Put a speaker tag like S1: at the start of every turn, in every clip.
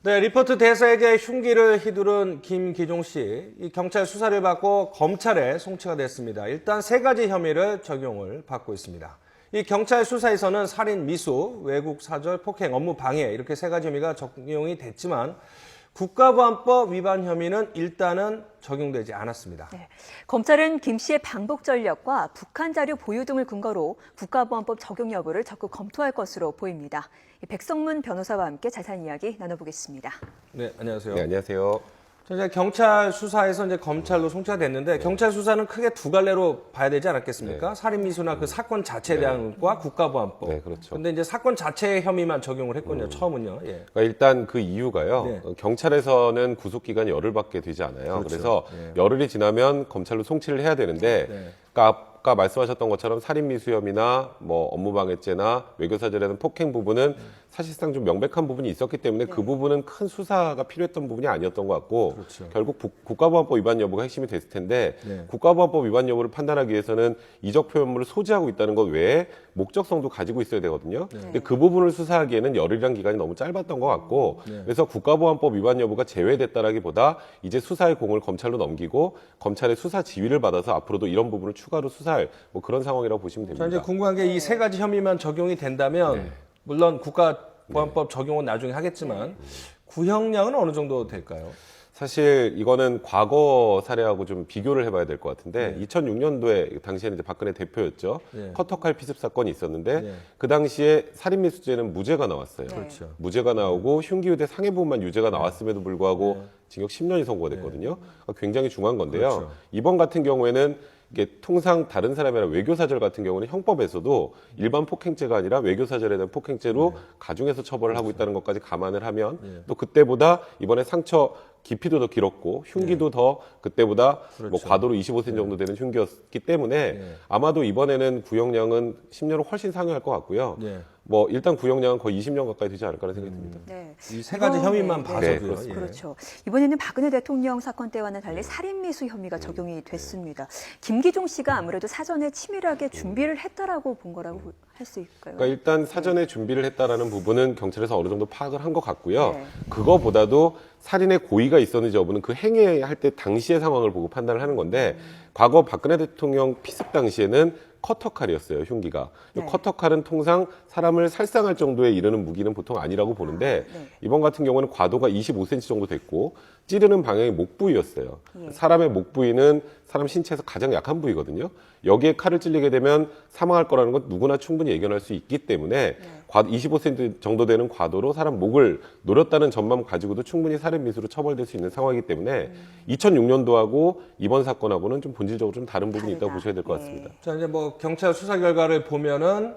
S1: 네, 리포트 대사에게 흉기를 휘두른 김기종 씨, 이 경찰 수사를 받고 검찰에 송치가 됐습니다. 일단 세 가지 혐의를 적용을 받고 있습니다. 이 경찰 수사에서는 살인, 미수, 외국 사절, 폭행, 업무 방해 이렇게 세 가지 혐의가 적용이 됐지만 국가보안법 위반 혐의는 일단은 적용되지 않았습니다.
S2: 네. 검찰은 김 씨의 방북 전력과 북한 자료 보유 등을 근거로 국가보안법 적용 여부를 적극 검토할 것으로 보입니다. 백성문 변호사와 함께 자세한 이야기 나눠보겠습니다.
S1: 네, 안녕하세요.
S3: 네, 안녕하세요.
S1: 이제 경찰 수사에서 이제 검찰로 송치가 됐는데 경찰 수사는 크게 두 갈래로 봐야 되지 않았겠습니까? 살인 미수나 그 사건 자체에 대한 것과 국가보안법.
S3: 네, 그렇죠.
S1: 근데 이제 사건 자체의 혐의만 적용을 했군요. 처음은요. 예.
S3: 그러니까 일단 그 이유가요.
S1: 네.
S3: 경찰에서는 구속 기간이 열흘밖에 되지 않아요.
S1: 그렇죠.
S3: 그래서
S1: 네.
S3: 열흘이 지나면 검찰로 송치를 해야 되는데,
S1: 네.
S3: 그러니까 아까 말씀하셨던 것처럼 살인 미수 혐의나 뭐 업무방해죄나 외교사절에는 폭행 부분은 사실상 좀 명백한 부분이 있었기 때문에 그 부분은 큰 수사가 필요했던 부분이 아니었던 것 같고
S1: 그렇죠.
S3: 결국 국가보안법 위반 여부가 핵심이 됐을 텐데
S1: 네.
S3: 국가보안법 위반 여부를 판단하기 위해서는 이적 표현물을 소지하고 있다는 것 외에 목적성도 가지고 있어야 되거든요. 근데 그 부분을 수사하기에는 열흘이란 기간이 너무 짧았던 것 같고 그래서 국가보안법 위반 여부가 제외됐다라기보다 이제 수사의 공을 검찰로 넘기고 검찰의 수사 지휘를 받아서 앞으로도 이런 부분을 추가로 수사할 뭐 그런 상황이라고 보시면 됩니다.
S1: 자, 이제 궁금한 게 이 세 가지 혐의만 적용이 된다면 물론 국가보안법 적용은 나중에 하겠지만 구형량은 어느 정도 될까요?
S3: 사실 이거는 과거 사례하고 좀 비교를 해봐야 될 것 같은데 2006년도에 당시에는 이제 박근혜 대표였죠. 커터칼 피습 사건이 있었는데 그 당시에 살인미수죄는 무죄가 나왔어요.
S1: 그렇죠.
S3: 무죄가 나오고 흉기유대 상해 부분만 유죄가 나왔음에도 불구하고 징역 10년이 선고가 됐거든요. 그러니까 굉장히 중요한 건데요.
S1: 그렇죠.
S3: 이번 같은 경우에는 이게 통상 다른 사람이 아니라 외교사절 같은 경우는 형법에서도 일반 폭행죄가 아니라 외교사절에 대한 폭행죄로 가중해서 처벌을 하고 있다는 것까지 감안을 하면 또 그때보다 이번에 상처 깊이도 더 길었고 흉기도 더 그때보다 뭐 과도로 25cm 정도 되는 흉기였기 때문에 아마도 이번에는 구형량은 10년을 훨씬 상회할 것 같고요. 뭐 일단 구형량은 거의 20년 가까이 되지 않을까라는 생각이 듭니다.
S2: 네.
S1: 이 세 가지 혐의만 봐서도요.
S3: 네, 그렇습니다.
S2: 그렇죠. 이번에는 박근혜 대통령 사건 때와는 달리 살인미수 혐의가 적용이 됐습니다. 김기종 씨가 아무래도 사전에 치밀하게 준비를 했다라고 본 거라고 할 수 있을까요?
S3: 그러니까 일단 사전에 준비를 했다라는 부분은 경찰에서 어느 정도 파악을 한 것 같고요. 그거보다도 살인의 고의가 있었는지 여부는 그 행위할 때 당시의 상황을 보고 판단을 하는 건데 과거 박근혜 대통령 피습 당시에는 커터칼이었어요, 흉기가. 커터칼은 통상 사람을 살상할 정도에 이르는 무기는 보통 아니라고 보는데 이번 같은 경우는 과도가 25cm 정도 됐고 찌르는 방향이 목 부위였어요. 사람의 목 부위는 사람 신체에서 가장 약한 부위거든요. 여기에 칼을 찔리게 되면 사망할 거라는 건 누구나 충분히 예견할 수 있기 때문에 25cm 정도 되는 과도로 사람 목을 노렸다는 점만 가지고도 충분히 살인 미수로 처벌될 수 있는 상황이기 때문에 2006년도하고 이번 사건하고는 좀 본질적으로 좀 다른 부분이 있다고 보셔야 될 것 같습니다.
S1: 자, 이제 뭐 경찰 수사 결과를 보면은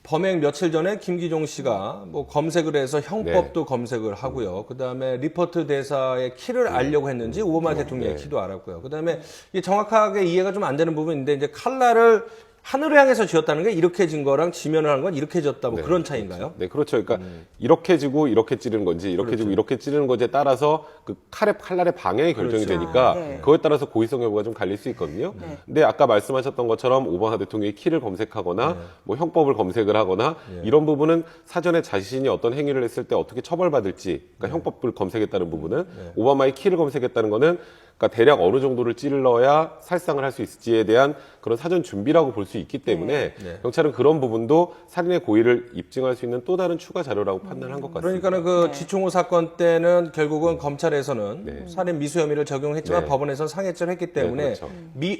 S1: 범행 며칠 전에 김기종 씨가 뭐 검색을 해서 형법도 검색을 하고요. 그다음에 리포트 대사의 키를 알려고 했는지 오바마 대통령의 키도 알았고요. 그다음에 이 정확하게 이해가 좀 안 되는 부분인데 이제 칼날을 하늘을 향해서 쥐었다는 게 이렇게 진 거랑 지면을 하는 건 이렇게 졌다 뭐 그런 차이인가요?
S3: 네, 그렇죠. 그러니까 이렇게 지고 이렇게 찌르는 건지 이렇게 지고 이렇게 찌르는 것에 따라서 그 칼날의 방향이 결정이 되니까 그거에 따라서 고의성 여부가 좀 갈릴 수 있거든요. 근데 아까 말씀하셨던 것처럼 오바마 대통령의 키를 검색하거나 뭐 형법을 검색을 하거나 이런 부분은 사전에 자신이 어떤 행위를 했을 때 어떻게 처벌받을지 그러니까 형법을 검색했다는 부분은 오바마의 키를 검색했다는 거는 그러니까 대략 어느 정도를 찔러야 살상을 할 수 있을지에 대한 그런 사전 준비라고 볼 수 있기 때문에 경찰은 그런 부분도 살인의 고의를 입증할 수 있는 또 다른 추가 자료라고 판단한 것 같습니다.
S1: 그러니까는 그 지총호 사건 때는 결국은 검찰에서는 살인 미수 혐의를 적용했지만 법원에서 상해죄를 했기 때문에
S3: 그렇죠.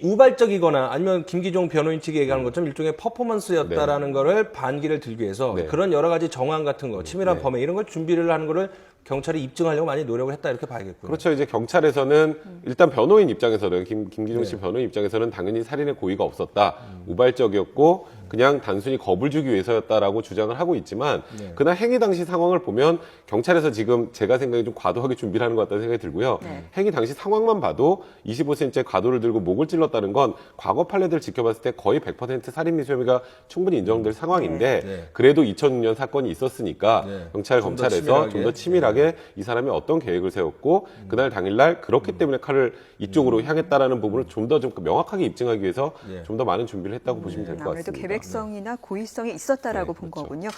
S1: 우발적이거나 아니면 김기종 변호인 측이 얘기하는 것처럼 일종의 퍼포먼스였다라는 거를 반기를 들기 위해서 그런 여러 가지 정황 같은 거, 치밀한 범행 이런 걸 준비를 하는 거를 경찰이 입증하려고 많이 노력을 했다 이렇게 봐야겠고요.
S3: 그렇죠. 이제 경찰에서는 일단 변호인 입장에서는 김기종 씨 변호인 입장에서는 당연히 살인의 고의가 없었다. 우발적이었고 그냥 단순히 겁을 주기 위해서였다라고 주장을 하고 있지만 그날 행위 당시 상황을 보면 경찰에서 지금 제가 생각에 좀 과도하게 준비를 하는 것 같다는 생각이 들고요. 행위 당시 상황만 봐도 25cm의 과도를 들고 목을 찔렀다는 건 과거 판례들 지켜봤을 때 거의 100% 살인 미수 혐의가 충분히 인정될 상황인데 그래도 2006년 사건이 있었으니까 경찰 검찰에서 좀 더 치밀하게 이 사람이 어떤 계획을 세웠고 그날 당일날 그렇기 때문에 칼을 이쪽으로 향했다라는 부분을 좀 더 좀 명확하게 입증하기 위해서 좀 더 많은 준비를 했다고 보시면 될 것
S2: 아무래도
S3: 같습니다.
S2: 계획 백성이나 고의성이 있었다라고
S3: 네,
S2: 본
S3: 그렇죠.
S2: 거군요.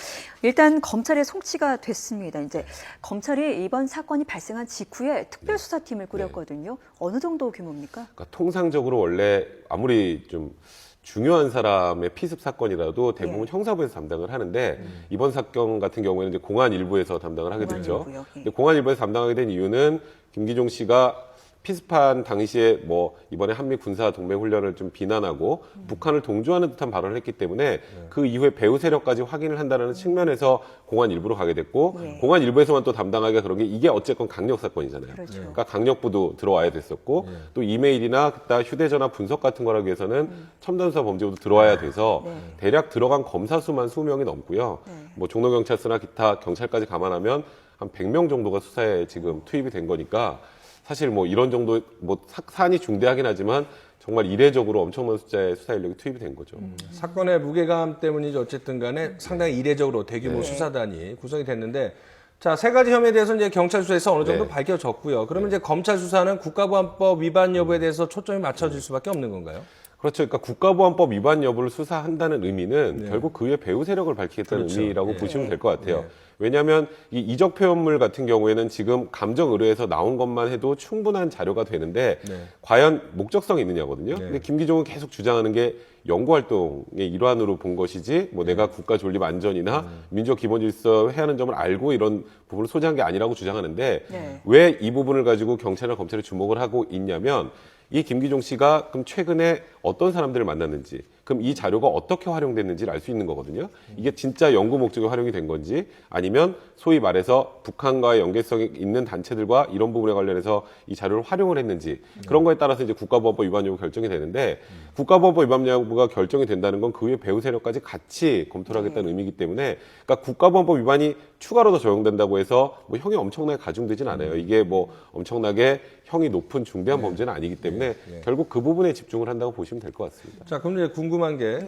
S2: 일단 검찰에 송치가 됐습니다. 이제 검찰이 이번 사건이 발생한 직후에 특별수사팀을 꾸렸거든요. 어느 정도 규모입니까?
S3: 그러니까 통상적으로 원래 아무리 좀 중요한 사람의 피습 사건이라도 대부분
S2: 예.
S3: 형사부에서 담당을 하는데 이번 사건 같은 경우에는 이제 공안 일부에서 담당을 하게
S2: 공안
S3: 됐죠.
S2: 일부요? 예.
S3: 근데 공안 일부에서 담당하게 된 이유는 김기종 씨가 피습한 당시에 뭐 이번에 한미 군사 동맹 훈련을 좀 비난하고 북한을 동조하는 듯한 발언을 했기 때문에 그 이후에 배후 세력까지 확인을 한다는 측면에서 공안 일부로 가게 됐고
S2: 예.
S3: 공안 일부에서만 또 담당하기가 그런 게 이게 어쨌건 강력 사건이잖아요.
S2: 그렇죠.
S3: 그러니까 강력부도 들어와야 됐었고 또 이메일이나 그다 휴대전화 분석 같은 거라기 위해서는 첨단수사 범죄부도 들어와야 돼서
S2: 네.
S3: 대략 들어간 검사 수만 20명이 넘고요.
S2: 네.
S3: 뭐 종로경찰서나 기타 경찰까지 감안하면 한 100명 정도가 수사에 지금 투입이 된 거니까 사실 뭐 이런 정도 뭐 사안이 중대하긴 하지만 정말 이례적으로 엄청난 숫자의 수사 인력이 투입이 된 거죠.
S1: 사건의 무게감 때문이죠. 어쨌든 간에 상당히 이례적으로 대규모 수사단이 구성이 됐는데 자, 세 가지 혐의에 대해서 이제 경찰 수사에서 어느 정도
S3: 네.
S1: 밝혀졌고요. 그러면 이제 검찰 수사는 국가보안법 위반 여부에 대해서 초점이 맞춰질 수밖에 없는 건가요?
S3: 그렇죠. 그러니까 국가보안법 위반 여부를 수사한다는 의미는 결국 그의 배후 세력을 밝히겠다는
S1: 그렇죠.
S3: 의미라고
S1: 예.
S3: 보시면 될 것 같아요.
S1: 예.
S3: 왜냐하면 이 이적 표현물 같은 경우에는 지금 감정 의뢰에서 나온 것만 해도 충분한 자료가 되는데
S1: 네.
S3: 과연 목적성이 있느냐거든요.
S1: 네.
S3: 근데 김기종은 계속 주장하는 게 연구 활동의 일환으로 본 것이지 뭐 내가 국가 존립 안전이나 민족 기본 질서 해하는 점을 알고 이런 부분을 소지한 게 아니라고 주장하는데
S2: 네.
S3: 왜 이 부분을 가지고 경찰이나 검찰이 주목을 하고 있냐면 이 김기종 씨가 그럼 최근에 어떤 사람들을 만났는지, 그럼 이 자료가 어떻게 활용됐는지를 알 수 있는 거거든요. 이게 진짜 연구 목적에 활용이 된 건지, 아니면 소위 말해서 북한과의 연계성이 있는 단체들과 이런 부분에 관련해서 이 자료를 활용을 했는지, 그런 거에 따라서 이제 국가보안법 위반 여부 결정이 되는데, 국가보안법 위반 여부가 결정이 된다는 건 그 외 배후 세력까지 같이 검토를 하겠다는 의미이기 때문에, 그러니까 국가보안법 위반이 추가로 더 적용된다고 해서 뭐 형이 엄청나게 가중되진 않아요. 이게 뭐 엄청나게 형이 높은 중대한 범죄는 아니기 때문에 결국 그 부분에 집중을 한다고 보시면 될 것 같습니다.
S1: 자, 그럼 이제 궁금한 게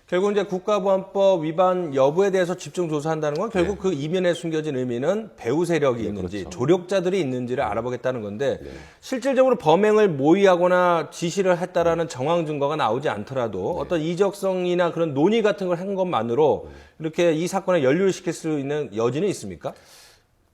S1: 결국 이제 국가보안법 위반 여부에 대해서 집중 조사한다는 건 결국 그 이면에 숨겨진 의미는 배후 세력이 있는지 조력자들이 있는지를 알아보겠다는 건데 실질적으로 범행을 모의하거나 지시를 했다라는 정황 증거가 나오지 않더라도 어떤 이적성이나 그런 논의 같은 걸 한 것만으로 이렇게 이 사건에 연루를 시킬 수 있는 여지는 있습니까?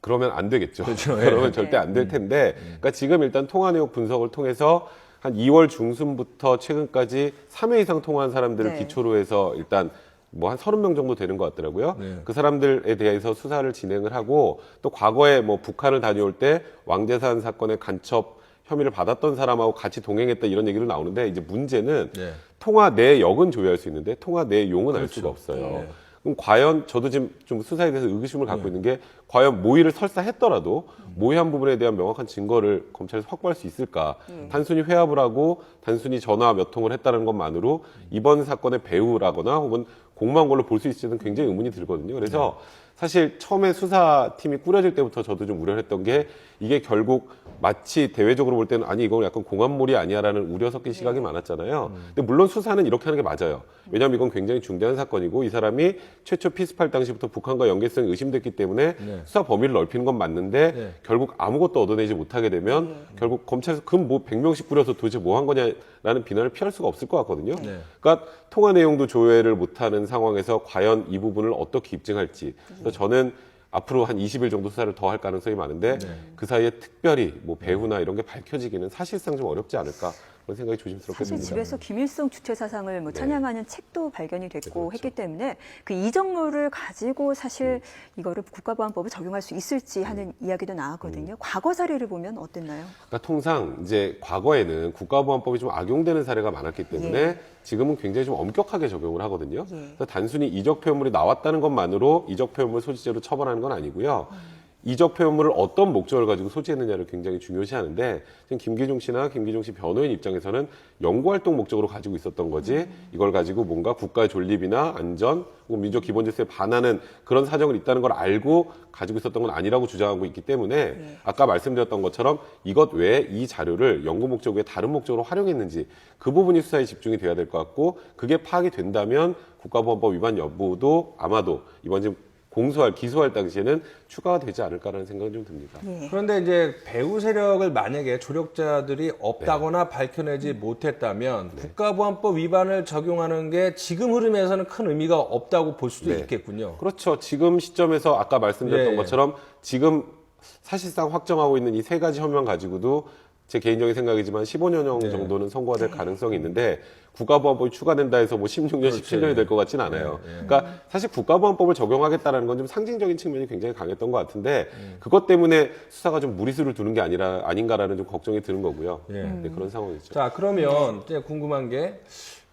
S3: 그러면 안 되겠죠.
S1: 그렇죠.
S3: 그러면 절대 안 될 텐데, 그러니까 지금 일단 통화 내역 분석을 통해서 한 2월 중순부터 최근까지 3회 이상 통화한 사람들을
S2: 네.
S3: 기초로 해서 일단 뭐 한 30명 정도 되는 것 같더라고요.
S1: 네.
S3: 그 사람들에 대해서 수사를 진행을 하고 또 과거에 뭐 북한을 다녀올 때 왕재산 사건의 간첩 혐의를 받았던 사람하고 같이 동행했다 이런 얘기를 나오는데 이제 문제는
S1: 네.
S3: 통화 내역은 조회할 수 있는데 통화 내용은 알 수가 없어요.
S1: 네.
S3: 그럼 과연 저도 지금 좀 수사에 대해서 의구심을 갖고 있는 게 과연 모의를 설사했더라도 모의한 부분에 대한 명확한 증거를 검찰에서 확보할 수 있을까? 단순히 회합을 하고 단순히 전화 몇 통을 했다는 것만으로 이번 사건의 배후라거나 혹은 공모한 걸로 볼 수 있을지는 굉장히 의문이 들거든요. 그래서 사실 처음에 수사팀이 꾸려질 때부터 저도 좀 우려를 했던 게 이게 결국 마치 대외적으로 볼 때는 아니 이건 약간 공안몰이 아니야라는 우려 섞인 시각이 많았잖아요. 근데 물론 수사는 이렇게 하는 게 맞아요. 왜냐하면 이건 굉장히 중대한 사건이고 이 사람이 최초 피습할 당시부터 북한과 연계성이 의심됐기 때문에 수사 범위를 넓히는 건 맞는데 결국 아무것도 얻어내지 못하게 되면 결국 검찰에서 그럼 뭐 100명씩 꾸려서 도대체 뭐 한 거냐라는 비난을 피할 수가 없을 것 같거든요. 그러니까 통화 내용도 조회를 못하는 상황에서 과연 이 부분을 어떻게 입증할지. 그래서 저는 앞으로 한 20일 정도 수사를 더 할 가능성이 많은데 그 사이에 특별히 뭐 배후나 이런 게 밝혀지기는 사실상 좀 어렵지 않을까 그런 생각이 조심스럽게
S2: 사실
S3: 듭니다.
S2: 집에서 김일성 주체 사상을 뭐 찬양하는 책도 발견이 됐고 했기 때문에 그 이정물을 가지고 사실 이거를 국가보안법을 적용할 수 있을지 하는 이야기도 나왔거든요. 과거 사례를 보면 어땠나요?
S3: 그러니까 통상 이제 과거에는 국가보안법이 좀 악용되는 사례가 많았기 때문에 지금은 굉장히 좀 엄격하게 적용을 하거든요. 그래서 단순히 이적 표현물이 나왔다는 것만으로 이적 표현물 소지죄로 처벌하는 건 아니고요. 이적 표현물을 어떤 목적을 가지고 소지했느냐를 굉장히 중요시하는데 지금 김기종 씨나 김기종 씨 변호인 입장에서는 연구활동 목적으로 가지고 있었던 거지 이걸 가지고 뭔가 국가의 존립이나 안전 혹은 민족 기본 질서에 반하는 그런 사정을 있다는 걸 알고 가지고 있었던 건 아니라고 주장하고 있기 때문에 아까 말씀드렸던 것처럼 이것 외에 이 자료를 연구 목적 외에 다른 목적으로 활용했는지 그 부분이 수사에 집중이 돼야 될 것 같고 그게 파악이 된다면 국가보안법 위반 여부도 아마도 이번 지금 기소할 당시에는 추가가 되지 않을까라는 생각이 좀 듭니다.
S2: 예.
S1: 그런데 이제 배후 세력을 만약에 조력자들이 없다거나 밝혀내지 못했다면 국가보안법 위반을 적용하는 게 지금 흐름에서는 큰 의미가 없다고 볼 수도
S3: 네.
S1: 있겠군요.
S3: 그렇죠. 지금 시점에서 아까 말씀드렸던
S1: 네.
S3: 것처럼 지금 사실상 확정하고 있는 이 세 가지 혐의만 가지고도 제 개인적인 생각이지만 15년형
S1: 네.
S3: 정도는 선고가 될 가능성이 있는데 국가보안법이 추가된다 해서 뭐 16년,
S1: 그렇지.
S3: 17년이 될 것 같진 않아요.
S1: 네, 네.
S3: 그러니까 사실 국가보안법을 적용하겠다라는 건 좀 상징적인 측면이 굉장히 강했던 것 같은데 그것 때문에 수사가 좀 무리수를 두는 게 아닌가라는 좀 걱정이 드는 거고요.
S1: 예.
S3: 네, 그런 상황이죠.
S1: 자, 그러면 이제 궁금한 게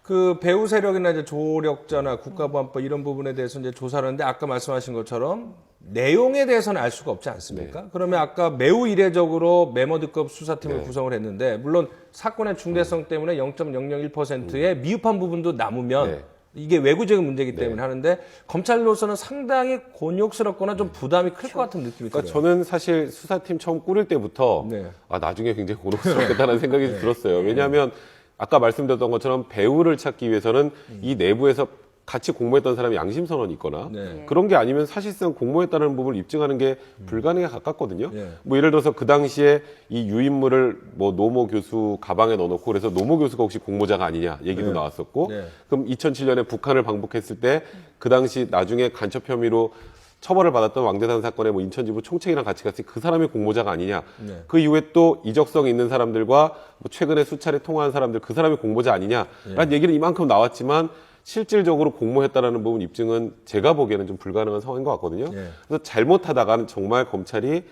S1: 그 배후 세력이나 이제 조력자나 국가보안법 이런 부분에 대해서 이제 조사를 하는데 아까 말씀하신 것처럼 내용에 대해서는 알 수가 없지 않습니까? 그러면 아까 매우 이례적으로 메모드급 수사팀을
S3: 네.
S1: 구성을 했는데 물론 사건의 중대성 때문에 0.001%의 미흡한 부분도 남으면
S3: 네.
S1: 이게 외부적인 문제이기 때문에 하는데 검찰로서는 상당히 곤욕스럽거나 좀 부담이 클 것 같은 느낌이
S3: 그러니까
S1: 들어요.
S3: 저는 사실 수사팀 처음 꾸릴 때부터
S1: 네.
S3: 나중에 굉장히 곤혹스럽겠다는 생각이 들었어요. 왜냐하면 아까 말씀드렸던 것처럼 배우를 찾기 위해서는 이 내부에서 같이 공모했던 사람이 양심 선언이 있거나
S1: 네.
S3: 그런 게 아니면 사실상 공모했다는 부분을 입증하는 게 불가능에 가깝거든요.
S1: 네.
S3: 뭐 예를 들어서 그 당시에 이 유인물을 뭐 노모 교수 가방에 넣어놓고 그래서 노모 교수가 혹시 공모자가 아니냐 얘기도
S1: 네.
S3: 나왔었고
S1: 네.
S3: 그럼 2007년에 북한을 방북했을 때 그 당시 나중에 간첩 혐의로 처벌을 받았던 왕대산 사건의 뭐 인천지부 총책이랑 같이 갔으니 그 사람이 공모자가 아니냐.
S1: 네.
S3: 그 이후에 또 이적성 있는 사람들과 뭐 최근에 수차례 통화한 사람들 그 사람이 공모자 아니냐라는 얘기는 이만큼 나왔지만 실질적으로 공모했다라는 부분 입증은 제가 보기에는 좀 불가능한 상황인 것 같거든요.
S1: 네.
S3: 그래서 잘못하다가는 정말 검찰이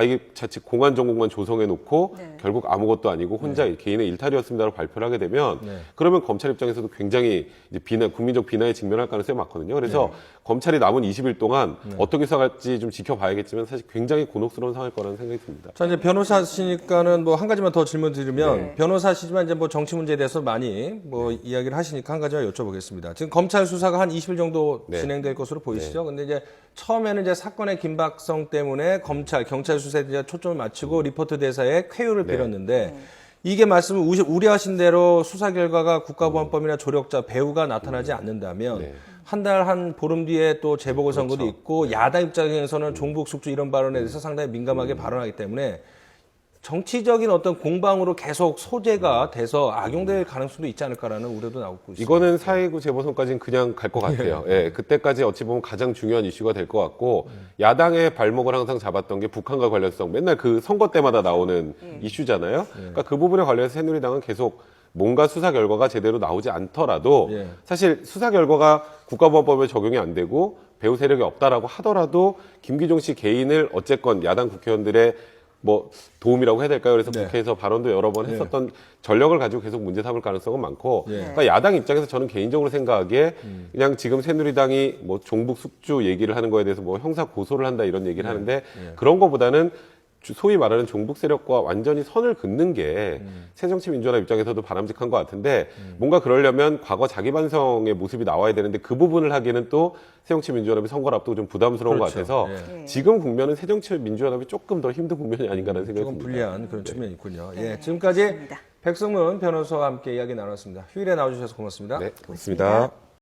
S3: 이게 자칫 공안 전공만 조성해 놓고
S2: 네.
S3: 결국 아무것도 아니고 혼자 개인의 일탈이었습니다라고 발표를 하게 되면
S1: 네.
S3: 그러면 검찰 입장에서도 굉장히 이제 국민적 비난에 직면할 가능성이 많거든요. 그래서 검찰이 남은 20일 동안 어떻게 수사할지 좀 지켜봐야겠지만 사실 굉장히 곤혹스러운 상황일 거라는 생각이 듭니다.
S1: 자, 이제 변호사시니까는 뭐 한 가지만 더 질문 드리면
S2: 네.
S1: 변호사시지만 이제 뭐 정치 문제에 대해서 많이 뭐 이야기를 하시니까 한 가지만 여쭤보겠습니다. 지금 검찰 수사가 한 20일 정도
S3: 네.
S1: 진행될 것으로 보이시죠? 근데 이제 처음에는 이제 사건의 긴박성 때문에 경찰 수사에 이제 초점을 맞추고 리포트 대사에 쾌유를 빌었는데 이게 말씀을 우려하신 대로 수사 결과가 국가보안법이나 조력자 배후가 나타나지 않는다면
S3: 네.
S1: 한 달 한 보름 뒤에 또 재보궐선거도 있고 야당 입장에서는 종북 숙주 이런 발언에 대해서 상당히 민감하게 발언하기 때문에 정치적인 어떤 공방으로 계속 소재가 돼서 악용될 가능성도 있지 않을까라는 우려도 나오고 있습니다.
S3: 이거는 4.19 재보선까지는 그냥 갈 것 같아요. 예, 그때까지 어찌 보면 가장 중요한 이슈가 될 것 같고 야당의 발목을 항상 잡았던 게 북한과 관련성 맨날 그 선거 때마다 나오는 이슈잖아요. 그러니까 그 부분에 관련해서 새누리당은 계속 뭔가 수사 결과가 제대로 나오지 않더라도
S1: 예.
S3: 사실 수사 결과가 국가보안법에 적용이 안 되고 배후 세력이 없다라고 하더라도 김기종 씨 개인을 어쨌건 야당 국회의원들의 뭐 도움이라고 해야 될까요? 그래서
S1: 네.
S3: 국회에서 발언도 여러 번 했었던 전력을 가지고 계속 문제 삼을 가능성은 많고
S1: 예.
S3: 그러니까 야당 입장에서 저는 개인적으로 생각하기에 그냥 지금 새누리당이 뭐 종북 숙주 얘기를 하는 거에 대해서 뭐 형사 고소를 한다 이런 얘기를 하는데 그런 거보다는 소위 말하는 종북 세력과 완전히 선을 긋는 게 새정치민주연합 입장에서도 바람직한 것 같은데 뭔가 그러려면 과거 자기 반성의 모습이 나와야 되는데 그 부분을 하기에는 또 새정치민주연합이 선거를 앞두고 좀 부담스러운 것
S1: 그렇죠.
S3: 같아서 지금 국면은 새정치민주연합이 조금 더 힘든 국면이 아닌가라는 생각이
S1: 조금
S3: 듭니다.
S1: 불리한 그런 측면이 있군요.
S2: 네,
S1: 예, 지금까지
S2: 맞습니다.
S1: 백성문 변호사와 함께 이야기 나눴습니다. 휴일에 나와주셔서 고맙습니다.
S3: 네, 고맙습니다.